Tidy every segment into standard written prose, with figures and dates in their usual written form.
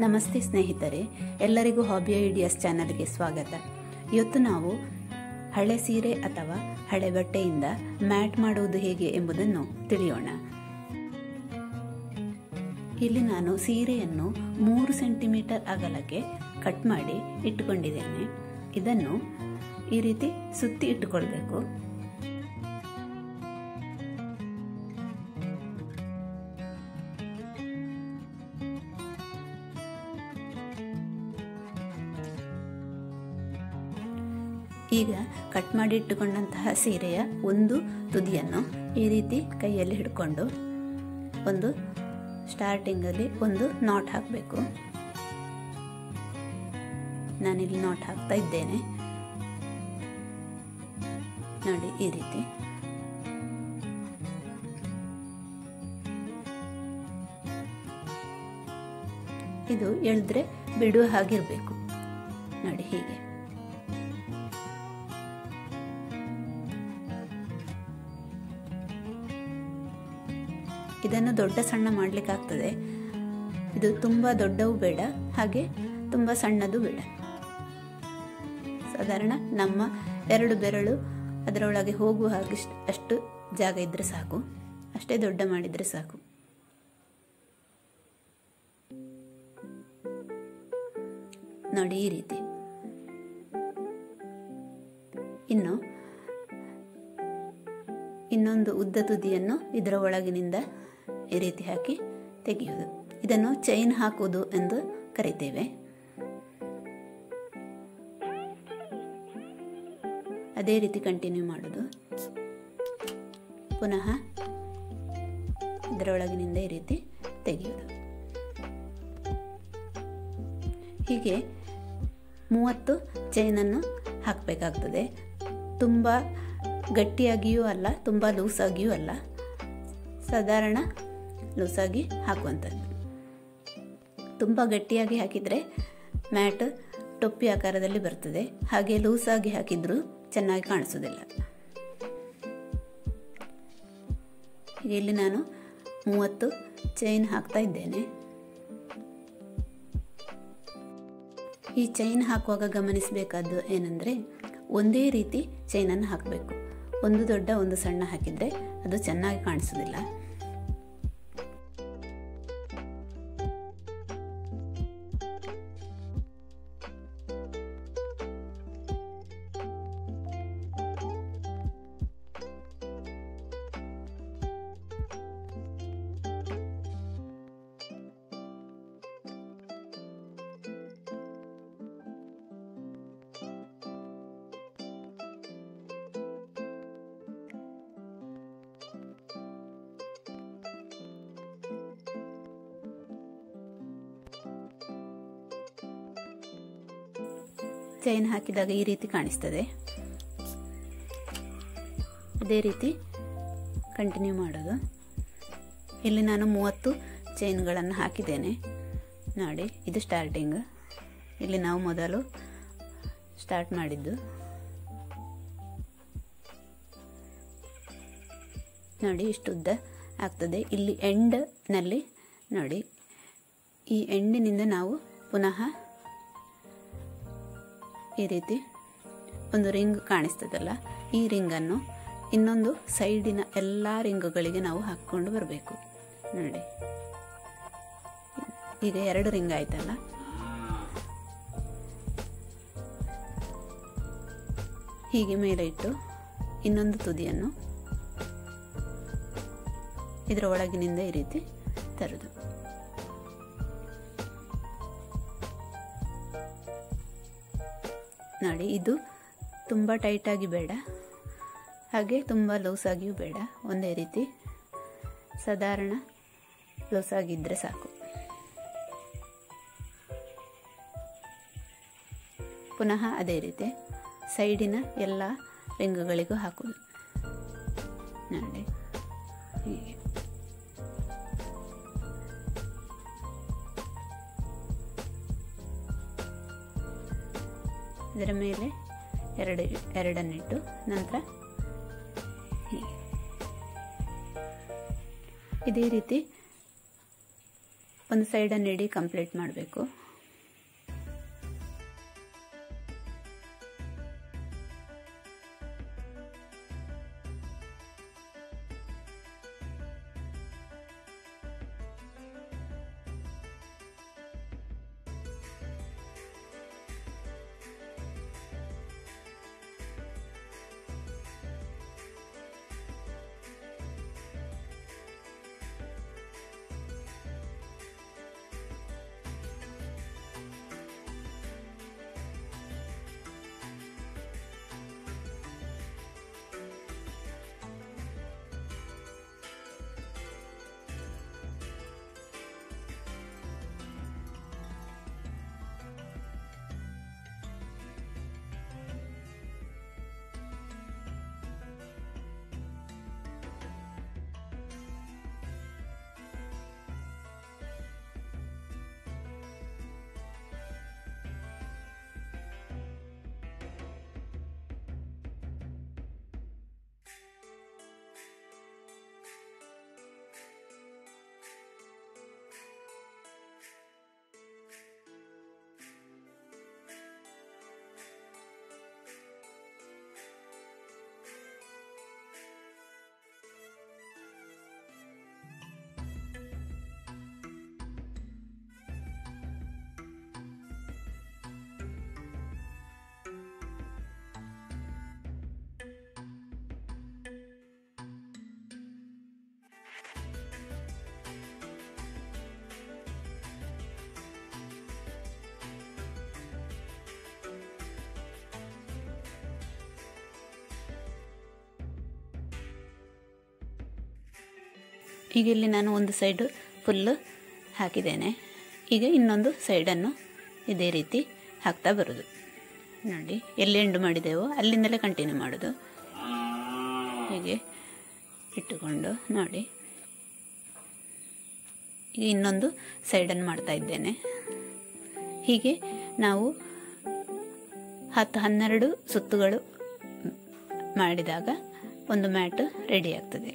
ನಮಸ್ತೆ ಸ್ನೇಹಿತರೆ, ಎಲ್ಲರಿಗೂ ಹಾಬಿ ಐಡಿಯಾಸ್ ಚಾನಲ್ಗೆ ಸ್ವಾಗತ. ಇವತ್ತು ನಾವು ಹಳೆ ಸೀರೆ ಅಥವಾ ಹಳೆ ಬಟ್ಟೆಯಿಂದ ಮ್ಯಾಟ್ ಮಾಡುವುದು ಹೇಗೆ ಎಂಬುದನ್ನು ತಿಳಿಯೋಣ. ಇಲ್ಲಿ ನಾನು ಸೀರೆಯನ್ನು 3 ಸೆಂಟಿಮೀಟರ್ ಅಗಲಕ್ಕೆ ಕಟ್ ಮಾಡಿ ಇಟ್ಟುಕೊಂಡಿದ್ದೇನೆ. ಇದನ್ನು ಈ ರೀತಿ ಸುತ್ತಿ ಇಟ್ಟುಕೊಳ್ಬೇಕು. ಈಗ ಕಟ್ ಮಾಡಿ ಇಟ್ಟುಕೊಂಡಂತಹ ಸೀರೆಯ ಒಂದು ತುದಿಯನ್ನು ಈ ರೀತಿ ಕೈಯಲ್ಲಿ ಹಿಡ್ಕೊಂಡು ಒಂದು ಸ್ಟಾರ್ಟಿಂಗಲ್ಲಿ ಒಂದು ನಾಟ್ ಹಾಕಬೇಕು. ನಾನಿಲ್ಲಿ ನಾಟ್ ಹಾಕ್ತಾ ಇದ್ದೇನೆ ನೋಡಿ, ಈ ರೀತಿ. ಇದು ಎಳೆದ್ರೆ ಬಿಡುವ ಹಾಗಿರ್ಬೇಕು ನೋಡಿ, ಹೀಗೆ. ಇದನ್ನು ದೊಡ್ಡ ಸಣ್ಣ ಮಾಡ್ಲಿಕ್ಕೆ ಆಗ್ತದೆ. ಇದು ತುಂಬಾ ದೊಡ್ಡವು ಬೇಡ, ಹಾಗೆ ತುಂಬಾ ಸಣ್ಣದು ಬೇಡ. ಸಾಧಾರಣ ನಮ್ಮ 2 ಬೆರಳು ಅದರೊಳಗೆ ಹೋಗುವ ಹಾಗೆ ಅಷ್ಟು ಜಾಗ ಇದ್ರೆ ಸಾಕು. ಅಷ್ಟೇ ದೊಡ್ಡ ಮಾಡಿದ್ರೆ ಸಾಕು. ನೋಡಿ, ಈ ರೀತಿ. ಇನ್ನೊಂದು ಉದ್ದ ತುದಿಯನ್ನು ಇದರ ಒಳಗಿನಿಂದ ಈ ರೀತಿ ಹಾಕಿ ತೆಗೆಯುವುದು. ಇದನ್ನು ಚೈನ್ ಹಾಕುವುದು ಎಂದು ಕರೀತೇವೆ. ಅದೇ ರೀತಿ ಕಂಟಿನ್ಯೂ ಮಾಡುವುದು. ಪುನಃ ಇದರೊಳಗಿನಿಂದ ಈ ರೀತಿ ತೆಗೆಯುವುದು. ಹೀಗೆ 30 ಚೈನನ್ನು ಹಾಕಬೇಕಾಗ್ತದೆ. ತುಂಬ ಗಟ್ಟಿಯಾಗಿಯೂ ಅಲ್ಲ, ತುಂಬ ಲೂಸಾಗಿಯೂ ಅಲ್ಲ, ಸಾಧಾರಣ ಲೂಸಾಗಿ ಹಾಕುವಂಥದ್ದು. ತುಂಬ ಗಟ್ಟಿಯಾಗಿ ಹಾಕಿದರೆ ಮ್ಯಾಟ್ ಟೊಪ್ಪಿ ಆಕಾರದಲ್ಲಿ ಬರ್ತದೆ. ಹಾಗೆ ಲೂಸಾಗಿ ಹಾಕಿದ್ರೂ ಚೆನ್ನಾಗಿ ಕಾಣಿಸೋದಿಲ್ಲ. ಇಲ್ಲಿ ನಾನು 30 ಚೈನ್ ಹಾಕ್ತಾ ಇದ್ದೇನೆ. ಈ ಚೈನ್ ಹಾಕುವಾಗ ಗಮನಿಸಬೇಕಾದ್ದು ಏನಂದರೆ, ಒಂದೇ ರೀತಿ ಚೈನನ್ನು ಹಾಕಬೇಕು. ಒಂದು ದೊಡ್ಡ ಒಂದು ಸಣ್ಣ ಹಾಕಿದರೆ ಅದು ಚೆನ್ನಾಗಿ ಕಾಣಿಸೋದಿಲ್ಲ. ಚೈನ್ ಹಾಕಿದಾಗ ಈ ರೀತಿ ಕಾಣಿಸ್ತದೆ. ಅದೇ ರೀತಿ ಕಂಟಿನ್ಯೂ ಮಾಡೋದು. ಇಲ್ಲಿ ನಾನು 30 ಚೈನ್ಗಳನ್ನು ಹಾಕಿದ್ದೇನೆ ನೋಡಿ. ಇದು ಸ್ಟಾರ್ಟಿಂಗ್. ಇಲ್ಲಿ ನಾವು ಮೊದಲು ಸ್ಟಾರ್ಟ್ ಮಾಡಿದ್ದು ನೋಡಿ, ಇಷ್ಟು ಉದ್ದ ಆಗ್ತದೆ. ಇಲ್ಲಿ ಎಂಡ್ನಲ್ಲಿ ನೋಡಿ, ಈ ಎಂಡಿನಿಂದ ನಾವು ಪುನಃ ಈ ರೀತಿ ಒಂದು ರಿಂಗ್ ಕಾಣಿಸ್ತದಲ್ಲ, ಈ ರಿಂಗನ್ನು ಇನ್ನೊಂದು ಸೈಡಿನ ಎಲ್ಲ ರಿಂಗುಗಳಿಗೆ ನಾವು ಹಾಕಿಕೊಂಡು ಬರಬೇಕು ನೋಡಿ. ಈಗ 2 ರಿಂಗ್ ಆಯ್ತಲ್ಲ. ಹೀಗೆ ಮೇಲೆ ಇಟ್ಟು ಇನ್ನೊಂದು ತುದಿಯನ್ನು ಇದರ ಒಳಗಿನಿಂದ ಈ ರೀತಿ ತರುವುದು. ನೋಡಿ, ಇದು ತುಂಬ ಟೈಟಾಗಿ ಬೇಡ, ಹಾಗೆ ತುಂಬ ಲೂಸಾಗಿಯೂ ಬೇಡ. ಒಂದೇ ರೀತಿ ಸಾಧಾರಣ ಲೂಸಾಗಿದ್ದರೆ ಸಾಕು. ಪುನಃ ಅದೇ ರೀತಿ ಸೈಡಿನ ಎಲ್ಲ ರಿಂಗುಗಳಿಗೂ ಹಾಕುವುದು ನೋಡಿ, ಹೀಗೆ. ಇದರ ಮೇಲೆ ಎರಡನ್ನಿಟ್ಟು ನಂತರ ಹೀಗೆ ಇದೇ ರೀತಿ ಒಂದು ಸೈಡನ್ನು ಇಡೀ ಕಂಪ್ಲೀಟ್ ಮಾಡಬೇಕು. ಈಗ ಇಲ್ಲಿ ನಾನು ಒಂದು ಸೈಡು ಫುಲ್ಲು ಹಾಕಿದ್ದೇನೆ. ಈಗ ಇನ್ನೊಂದು ಸೈಡನ್ನು ಇದೇ ರೀತಿ ಹಾಕ್ತಾ ಬರೋದು. ನೋಡಿ, ಎಲ್ಲಿ ಎಂಡು ಮಾಡಿದೆವೋ ಅಲ್ಲಿಂದಲೇ ಕಂಟಿನ್ಯೂ ಮಾಡೋದು. ಹೀಗೆ ಇಟ್ಟುಕೊಂಡು ನೋಡಿ, ಈಗ ಇನ್ನೊಂದು ಸೈಡನ್ನು ಮಾಡ್ತಾ ಇದ್ದೇನೆ. ಹೀಗೆ ನಾವು 10-12 ಸುತ್ತುಗಳು ಮಾಡಿದಾಗ ಒಂದು ಮ್ಯಾಟ್ ರೆಡಿ ಆಗ್ತದೆ.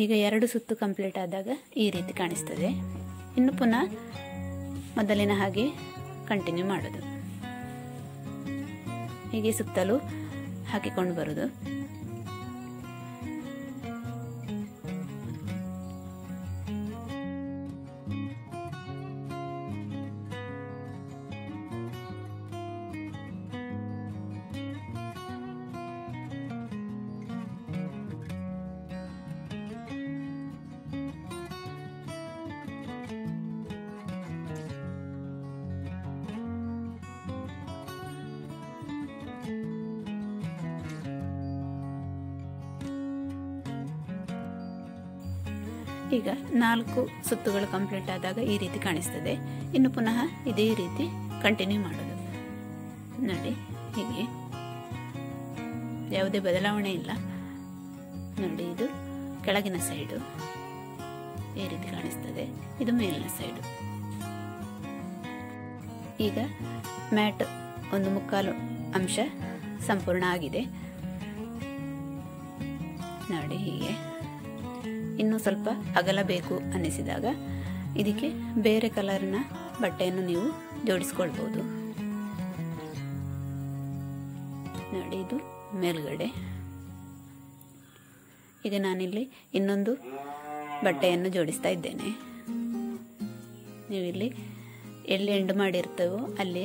ಈಗ 2 ಸುತ್ತು ಕಂಪ್ಲೀಟ್ ಆದಾಗ ಈ ರೀತಿ ಕಾಣಿಸ್ತದೆ. ಇನ್ನು ಪುನಃ ಮೊದಲಿನ ಹಾಗೆ ಕಂಟಿನ್ಯೂ ಮಾಡೋದು. ಹೀಗೆ ಸುತ್ತಲೂ ಹಾಕಿಕೊಂಡು ಬರೋದು. ಈಗ 4 ಸುತ್ತುಗಳು ಕಂಪ್ಲೀಟ್ ಆದಾಗ ಈ ರೀತಿ ಕಾಣಿಸ್ತದೆ. ಇನ್ನು ಪುನಃ ಇದೇ ರೀತಿ ಕಂಟಿನ್ಯೂ ಮಾಡೋದು. ನೋಡಿ ಹೀಗೆ ಯಾವುದೇ ಬದಲಾವಣೆ ಇಲ್ಲ. ನೋಡಿ ಇದು ಕೆಳಗಿನ ಸೈಡು ಈ ರೀತಿ ಕಾಣಿಸ್ತದೆ, ಇದು ಮೇಲಿನ ಸೈಡು. ಈಗ ಮ್ಯಾಟ್ 1/4 ಅಂಶ ಸಂಪೂರ್ಣ ಆಗಿದೆ. ನೋಡಿ ಹೀಗೆ ಇನ್ನೂ ಸ್ವಲ್ಪ ಅಗಲ ಬೇಕು ಅನ್ನಿಸಿದಾಗ ಇದಕ್ಕೆ ಬೇರೆ ಕಲರ್ನ ಬಟ್ಟೆಯನ್ನು ನೀವು ಜೋಡಿಸ್ಕೊಳ್ಬೋದು. ನೋಡಿ ಇದು ಮೇಲ್ಗಡೆ. ಈಗ ನಾನಿಲ್ಲಿ ಇನ್ನೊಂದು ಬಟ್ಟೆಯನ್ನು ಜೋಡಿಸ್ತಾ ಇದ್ದೇನೆ. ನೀವಿಲ್ಲಿ ಎಲ್ಲಿ ಎಂಡ್ ಮಾಡಿರ್ತೇವೋ ಅಲ್ಲಿ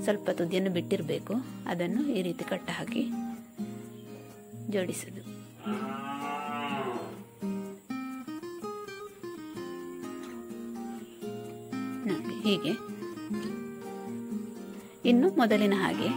ಸ್ವಲ್ಪ ತುದಿಯನ್ನು ಬಿಟ್ಟಿರಬೇಕು. ಅದನ್ನು ಈ ರೀತಿ ಕಟ್ಟ ಹಾಕಿ ಜೋಡಿಸುವುದು. ನೋಡಿ ಹೀಗೆ ಇನ್ನು ಮೊದಲಿನ ಹಾಗೆ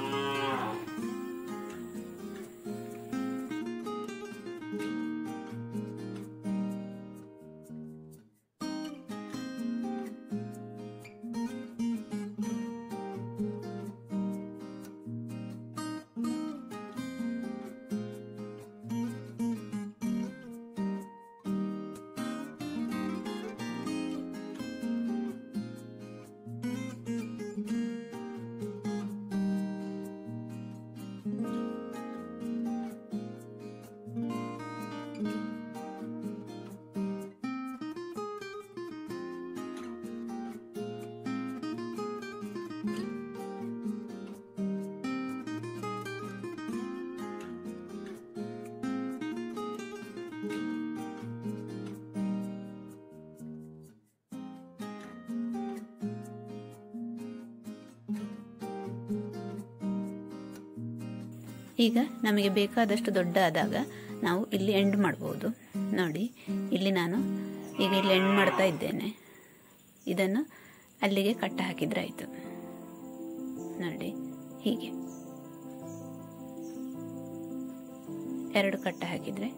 ಈಗ ನಮಗೆ ಬೇಕಾದಷ್ಟು ದೊಡ್ಡ ಆದಾಗ ನಾವು ಇಲ್ಲಿ ಎಂಡ್ ಮಾಡಬಹುದು. ನೋಡಿ ಇಲ್ಲಿ ನಾನು ಈಗ ಇಲ್ಲಿ ಎಂಡ್ ಮಾಡ್ತಾ ಇದ್ದೇನೆ. ಇದನ್ನು ಅಲ್ಲಿಗೆ ಕಟ್ಟ ಹಾಕಿದ್ರೆ ಆಯಿತು. ನೋಡಿ ಹೀಗೆ 2 ಕಟ್ಟ ಹಾಕಿದರೆ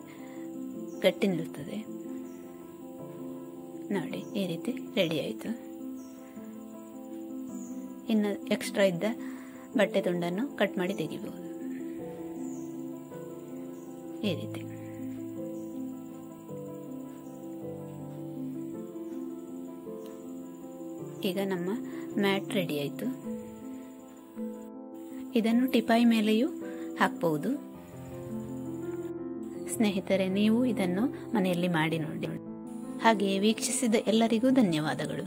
ಗಟ್ಟಿ ನಿಲ್ತದೆ. ನೋಡಿ ಈ ರೀತಿ ರೆಡಿ ಆಯಿತು. ಇನ್ನು ಎಕ್ಸ್ಟ್ರಾ ಇದ್ದ ಬಟ್ಟೆ ತುಂಡನ್ನು ಕಟ್ ಮಾಡಿ ತೆಗಿಬಹುದು. ಈ ರೀತಿ ಈಗ ನಮ್ಮ ಮ್ಯಾಟ್ ರೆಡಿ ಆಯಿತು. ಇದನ್ನು ಟಿಪಾಯಿ ಮೇಲೆಯೂ ಹಾಕಬಹುದು. ಸ್ನೇಹಿತರೆ, ನೀವು ಇದನ್ನು ಮನೆಯಲ್ಲಿ ಮಾಡಿ ನೋಡಿ. ಹಾಗೆಯೇ ವೀಕ್ಷಿಸಿದ ಎಲ್ಲರಿಗೂ ಧನ್ಯವಾದಗಳು.